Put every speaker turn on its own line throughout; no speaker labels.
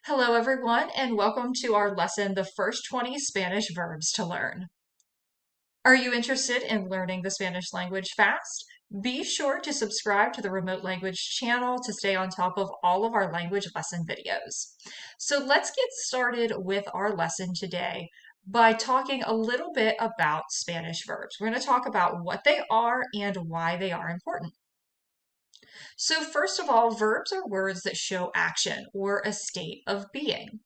Hello, everyone, and welcome to our lesson, The First 20 Spanish Verbs to Learn. Are you interested in learning the Spanish language fast? Be sure to subscribe to the Remote Language channel to stay on top of all of our language lesson videos. So let's get started with our lesson today by talking a little bit about Spanish verbs. We're going to talk about what they are and why they are important. So first of all, verbs are words that show action or a state of being.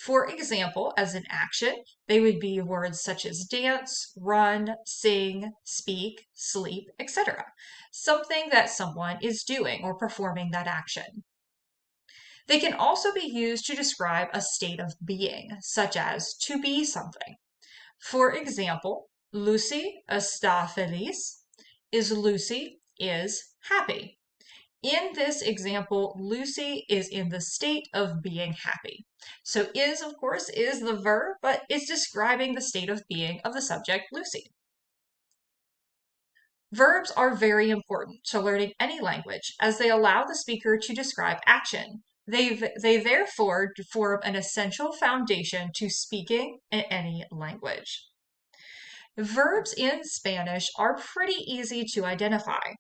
For example, as an action, they would be words such as dance, run, sing, speak, sleep, etc. Something that someone is doing or performing that action. They can also be used to describe a state of being, such as to be something. For example, Lucy está feliz Lucy is happy. In this example, Lucy is in the state of being happy. So is, of course, is the verb, but it's describing the state of being of the subject, Lucy. Verbs are very important to learning any language as they allow the speaker to describe action. They therefore form an essential foundation to speaking in any language. Verbs in Spanish are pretty easy to identify.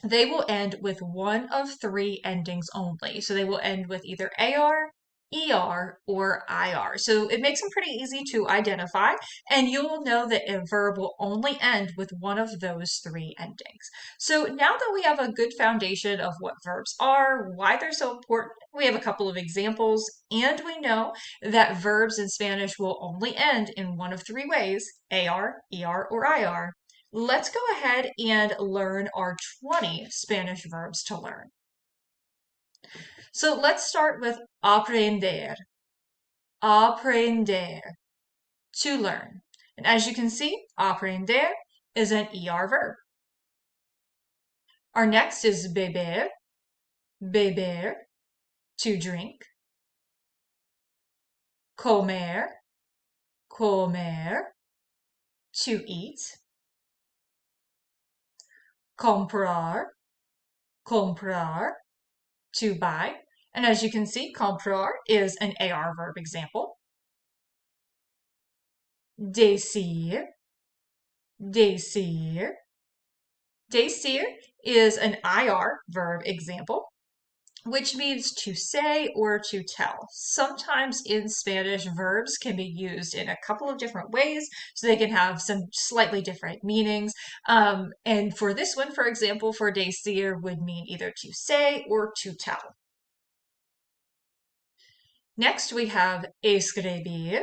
They will end with one of three endings only. So they will end with either AR, ER, or IR. So it makes them pretty easy to identify, and you'll know that a verb will only end with one of those three endings. So now that we have a good foundation of what verbs are, why they're so important, we have a couple of examples, and we know that verbs in Spanish will only end in one of three ways, AR, ER, or IR. Let's go ahead and learn our 20 Spanish verbs to learn. So let's start with aprender. Aprender, to learn. And as you can see, aprender is an ER verb. Our next is beber. Beber, to drink. Comer. Comer, to eat. Comprar. Comprar, to buy. And as you can see, comprar is an AR verb example. Decir. Decir. Decir is an IR verb example, which means to say or to tell. Sometimes in Spanish, verbs can be used in a couple of different ways, so they can have some slightly different meanings. And for this one, for example, for decir would mean either to say or to tell. Next, we have escribir.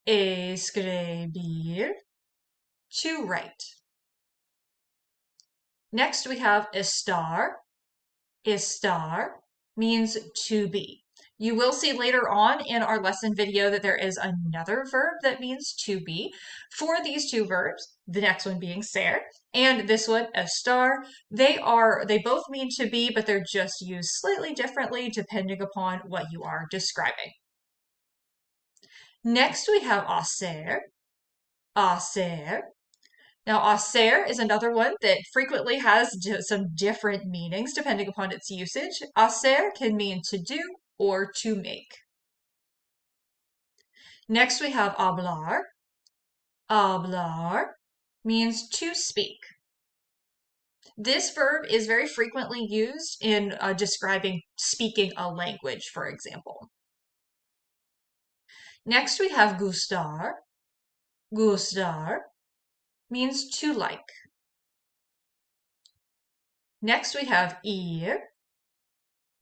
Escribir, to write. Next, we have estar. Estar means to be. You will see later on in our lesson video that there is another verb that means to be. For these two verbs, the next one being ser, and this one, estar, they both mean to be, but they're just used slightly differently depending upon what you are describing. Next, we have hacer. Hacer. Now, hacer is another one that frequently has some different meanings depending upon its usage. Hacer can mean to do or to make. Next, we have hablar. Hablar means to speak. This verb is very frequently used in describing speaking a language, for example. Next, we have gustar. Gustar means to like. Next, we have ir.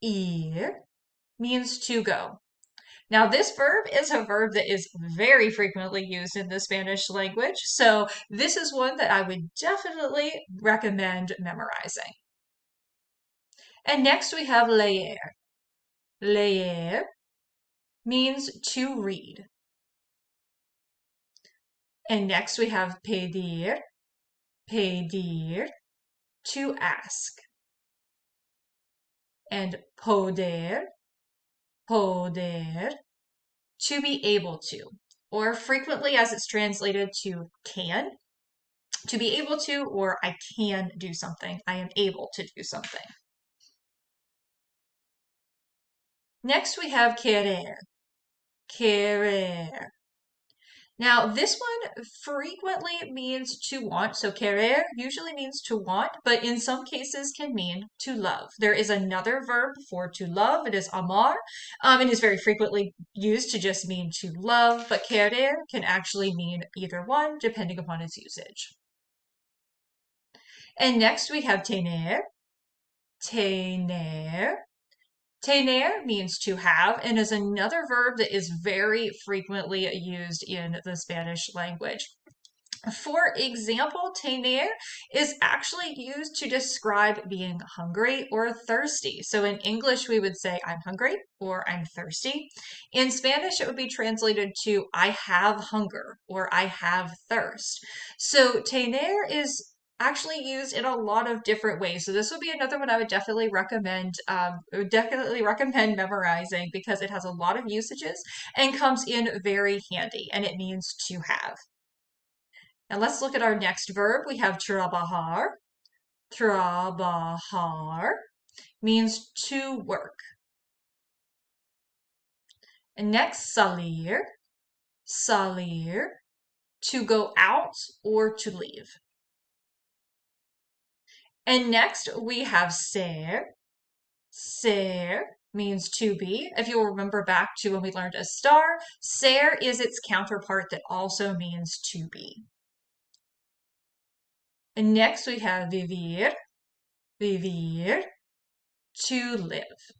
Ir means to go. Now, this verb is a verb that is very frequently used in the Spanish language, so this is one that I would definitely recommend memorizing. And next we have leer. Leer means to read. And next we have pedir. Pedir, to ask. And poder. Poder, to be able to, or frequently as it's translated to can, to be able to, or I can do something, I am able to do something. Next we have querer. Querer. Now, this one frequently means to want. So, querer usually means to want, but in some cases can mean to love. There is another verb for to love. It is amar. It is very frequently used to just mean to love, but querer can actually mean either one, depending upon its usage. And next we have tener. Tener. Tener means to have and is another verb that is very frequently used in the Spanish language. For example, tener is actually used to describe being hungry or thirsty. So in English, we would say, I'm hungry or I'm thirsty. In Spanish, it would be translated to, I have hunger or I have thirst. So tener is actually used in a lot of different ways. So this would be another one I would definitely recommend memorizing because it has a lot of usages and comes in very handy, and it means to have. Now let's look at our next verb. We have trabajar. Trabajar means to work. And next, salir. Salir, to go out or to leave. And next, we have ser. Ser means to be. If you'll remember back to when we learned estar, ser is its counterpart that also means to be. And next we have vivir. Vivir, to live.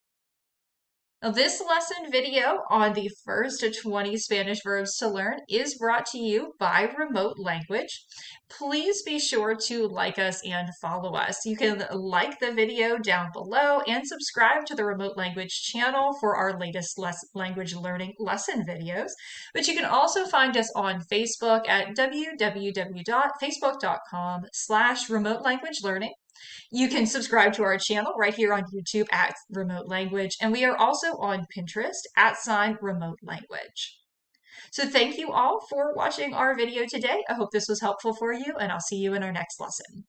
Now, this lesson video on the first 20 Spanish verbs to learn is brought to you by Remote Language. Please be sure to like us and follow us. You can like the video down below and subscribe to the Remote Language channel for our latest language learning lesson videos. But you can also find us on Facebook at www.facebook.com/remote language learning. You can subscribe to our channel right here on YouTube at Remote Language, and we are also on Pinterest at @Remote Language. So thank you all for watching our video today. I hope this was helpful for you, and I'll see you in our next lesson.